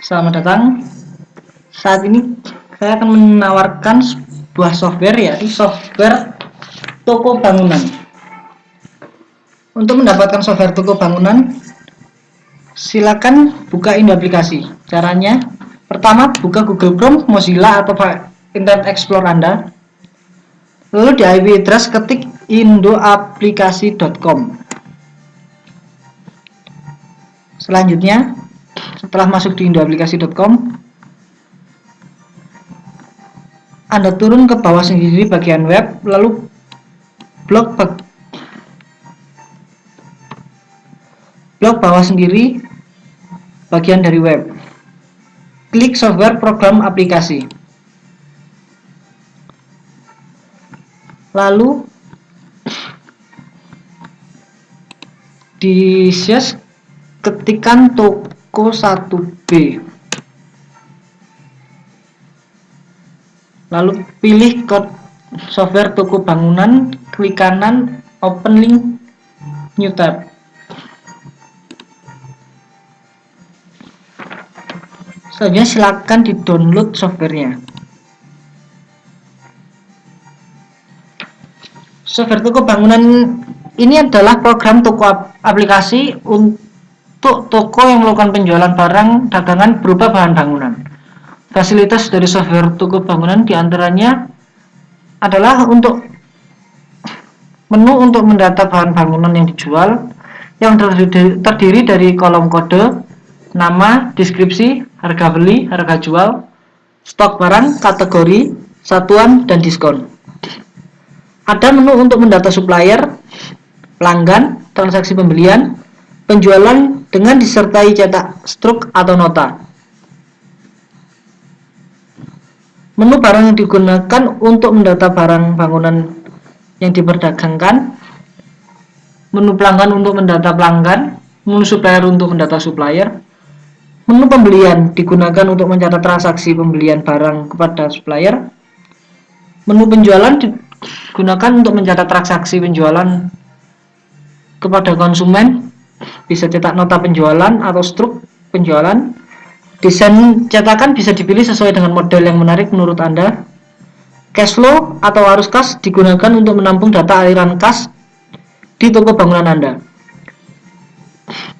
Selamat datang. Saat ini saya akan menawarkan sebuah software, yaitu software toko bangunan. Untuk mendapatkan software toko bangunan, silakan buka Indo aplikasi. Caranya, pertama buka Google Chrome, Mozilla atau Internet Explorer Anda. Lalu di IP address ketik indoaplikasi.com. Selanjutnya, setelah masuk di indoaplikasi.com, Anda turun ke bawah sendiri bagian web, lalu blok bawah sendiri bagian dari web. Klik software program aplikasi. Lalu di search ketikkan toko 1B. Lalu pilih kode software toko bangunan, klik kanan, open link, new tab. Selanjutnya silakan di-download softwarenya. Software toko bangunan ini adalah program toko aplikasi untuk toko yang melakukan penjualan barang dagangan berupa bahan bangunan. Fasilitas dari software toko bangunan diantaranya adalah untuk menu untuk mendata bahan bangunan yang dijual, yang terdiri dari kolom kode, nama, deskripsi, harga beli, harga jual, stok barang, kategori, satuan, dan diskon. Ada menu untuk mendata supplier, pelanggan, transaksi pembelian, penjualan dengan disertai cetak struk atau nota. Menu barang yang digunakan untuk mendata barang bangunan yang diperdagangkan, menu pelanggan untuk mendata pelanggan, menu supplier untuk mendata supplier, menu pembelian digunakan untuk mencatat transaksi pembelian barang kepada supplier, menu penjualan digunakan untuk mencatat transaksi penjualan kepada konsumen, bisa cetak nota penjualan atau struk penjualan. Desain cetakan bisa dipilih sesuai dengan model yang menarik menurut Anda. Cash flow atau arus kas digunakan untuk menampung data aliran kas di toko bangunan Anda.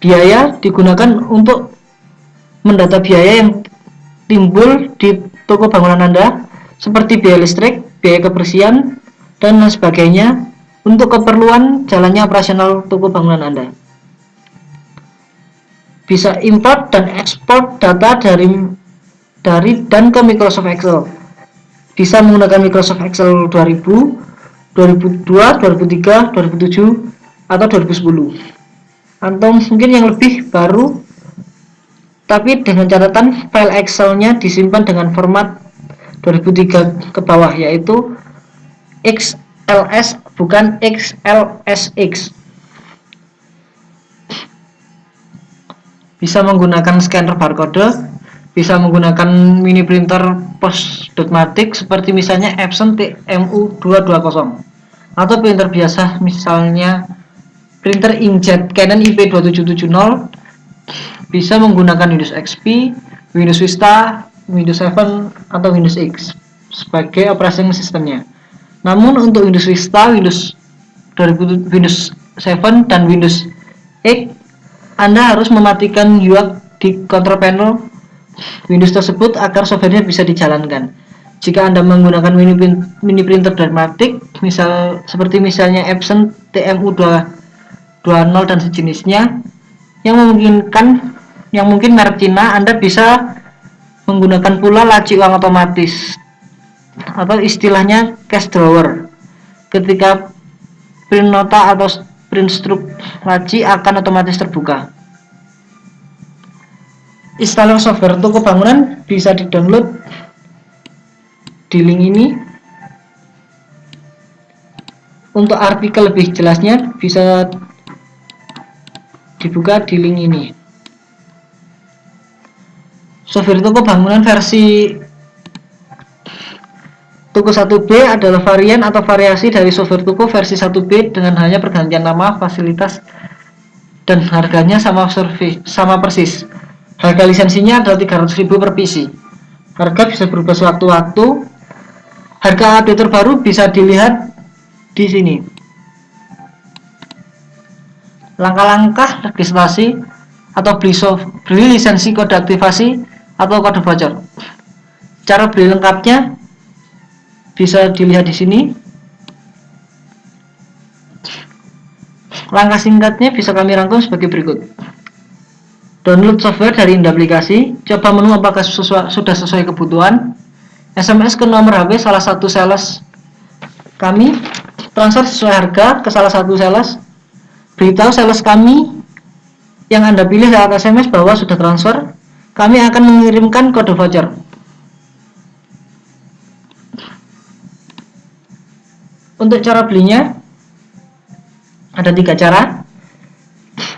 Biaya digunakan untuk mendata biaya yang timbul di toko bangunan Anda, seperti biaya listrik, biaya kebersihan, dan lain sebagainya untuk keperluan jalannya operasional toko bangunan Anda. Bisa import dan ekspor data dari dan ke Microsoft Excel. Bisa menggunakan Microsoft Excel 2000, 2002, 2003, 2007, atau 2010. Atau mungkin yang lebih baru, tapi dengan catatan file Excel-nya disimpan dengan format 2003 ke bawah, yaitu XLS bukan XLSX. Bisa menggunakan scanner barcode, bisa menggunakan mini printer post-dotmatic seperti misalnya Epson TMU220, atau printer biasa misalnya printer inkjet Canon IP2770. Bisa menggunakan Windows XP, Windows Vista, Windows 7, atau Windows X sebagai operating sistemnya. Namun untuk Windows Vista, Windows 7 dan Windows X, Anda harus mematikan UART di control panel Windows tersebut agar softwarenya bisa dijalankan. Jika Anda menggunakan mini printer Dotmatic, seperti misalnya Epson TMU220 dan sejenisnya, yang mungkin merek Cina, Anda bisa menggunakan pula laci uang otomatis atau istilahnya cash drawer. Ketika print nota atau print struk laci akan otomatis terbuka. Installer software toko bangunan bisa di-download di link ini. Untuk artikel lebih jelasnya bisa dibuka di link ini. Software toko bangunan versi toko 1B adalah varian atau variasi dari software toko versi 1B dengan hanya pergantian nama, fasilitas, dan harganya sama persis. Harga lisensinya adalah 300.000 per PC. Harga bisa berubah sewaktu-waktu. Harga update terbaru bisa dilihat di sini. Langkah-langkah registrasi atau beli lisensi, kode aktivasi atau kode voucher. Cara beli lengkapnya bisa dilihat di sini. Langkah singkatnya bisa kami rangkum sebagai berikut. Download software dari Indo Aplikasi, coba menu apakah sudah sesuai kebutuhan, SMS ke nomor HP salah satu sales kami, transfer sesuai harga ke salah satu sales, beritahu sales kami yang Anda pilih lewat SMS bahwa sudah transfer, kami akan mengirimkan kode voucher. Untuk cara belinya ada 3 cara,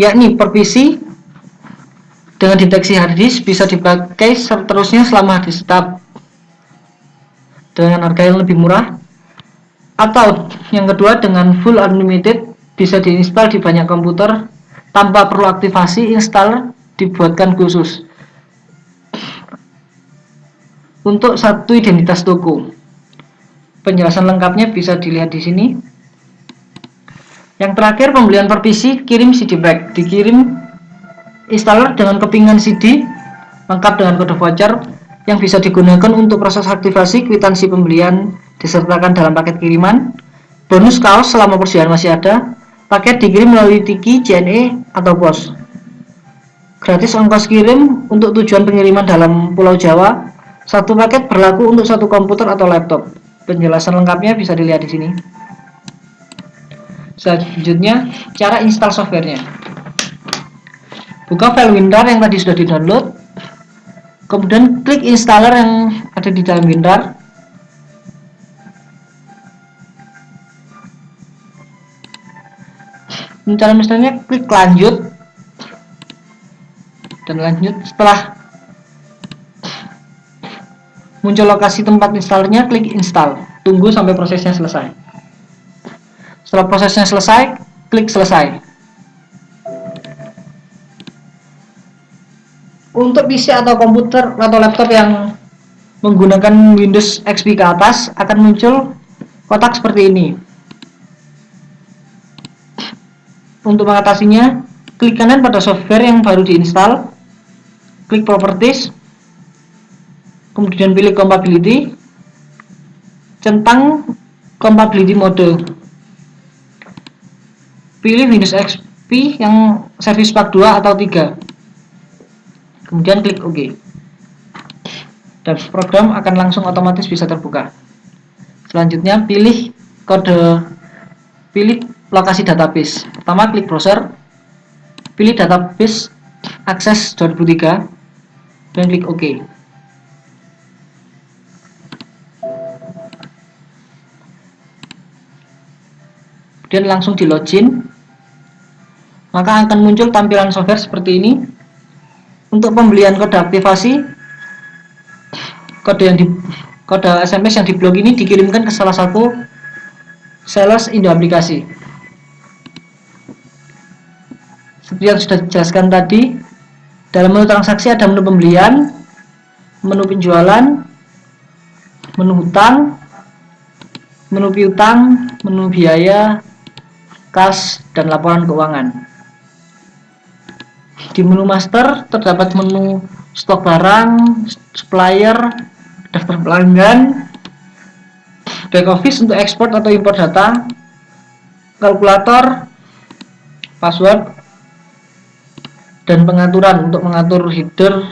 yakni per PC dengan deteksi harddisk bisa dipakai seterusnya selama harddisk tetap dengan harga yang lebih murah, atau yang kedua dengan full unlimited bisa diinstal di banyak komputer tanpa perlu aktivasi, install dibuatkan khusus untuk satu identitas toko. Penjelasan lengkapnya bisa dilihat di sini. Yang terakhir, pembelian per PC, kirim CD back, dikirim installer dengan kepingan CD lengkap dengan kode voucher yang bisa digunakan untuk proses aktivasi, kwitansi pembelian disertakan dalam paket kiriman, bonus kaos selama persediaan masih ada, paket dikirim melalui Tiki, JNE, atau pos, gratis ongkos kirim untuk tujuan pengiriman dalam Pulau Jawa, satu paket berlaku untuk satu komputer atau laptop. Penjelasan lengkapnya bisa dilihat di sini. Selanjutnya, cara install softwarenya. Buka file WinRAR yang tadi sudah di-download, kemudian klik installer yang ada di dalam WinRAR. Cara misalnya klik lanjut dan lanjut. Setelah muncul lokasi tempat installernya, klik install. Tunggu sampai prosesnya selesai. Setelah prosesnya selesai, klik selesai. Untuk PC atau komputer atau laptop yang menggunakan Windows XP ke atas akan muncul kotak seperti ini. Untuk mengatasinya, klik kanan pada software yang baru diinstal, klik properties, kemudian pilih compatibility, centang compatibility mode, pilih Windows XP yang Service Pack 2 atau 3, kemudian klik OK, dan program akan langsung otomatis bisa terbuka. Selanjutnya pilih lokasi database. Pertama klik browser, pilih database Access 2003 dan klik OK. Kemudian langsung di login, maka akan muncul tampilan software seperti ini. Untuk pembelian kode aktivasi, kode SMS yang diblok ini dikirimkan ke salah satu sales Indo Aplikasi. Seperti yang sudah dijelaskan tadi, dalam menu transaksi ada menu pembelian, menu penjualan, menu hutang, menu piutang, menu biaya, kas, dan laporan keuangan. Di menu master terdapat menu stok barang, supplier, daftar pelanggan, back office untuk ekspor atau impor data, kalkulator, password, dan pengaturan untuk mengatur header,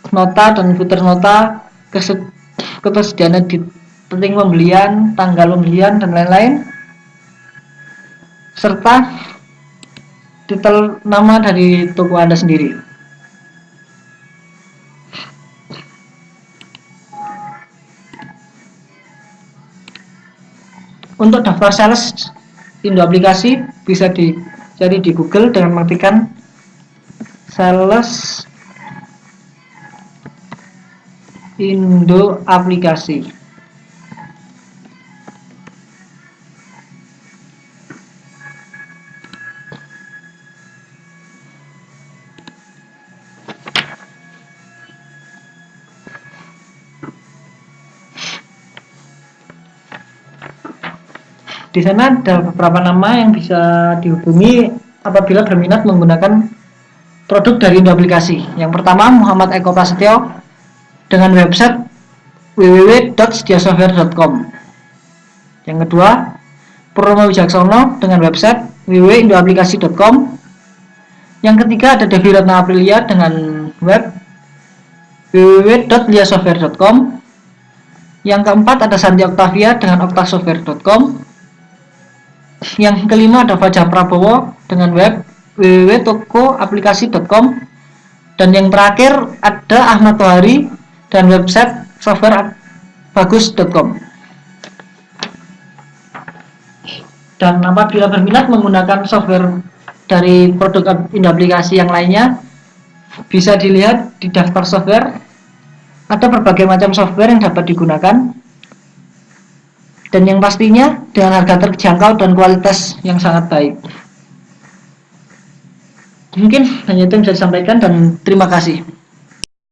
nota dan footer nota, ketersediaan detail pembelian, tanggal pembelian, dan lain-lain, serta detail nama dari toko Anda sendiri. Untuk daftar sales Indo Aplikasi bisa dicari di Google dengan mengetikkan sales Indo Aplikasi. Di sana ada beberapa nama yang bisa dihubungi apabila berminat menggunakan produk dari Indo Aplikasi. Yang pertama, Muhammad Eko Prasetyo dengan website www.setiasoftware.com. Yang kedua, Purnomo Wijaksono dengan website www.indoaplikasi.com. Yang ketiga ada Devi Ratna Aprilia dengan web www.liasoftware.com. Yang keempat ada Santi Octavia dengan oktasoftware.com. Yang kelima ada Fajar Prabowo dengan web www.tokoaplikasi.com. Dan yang terakhir ada Ahmad Tohari dan website softwarebagus.com. Dan apabila berminat menggunakan software dari produk Indo Aplikasi yang lainnya, bisa dilihat di daftar software. Ada berbagai macam software yang dapat digunakan, dan yang pastinya dengan harga terjangkau dan kualitas yang sangat baik. Mungkin hanya itu yang bisa disampaikan, dan terima kasih.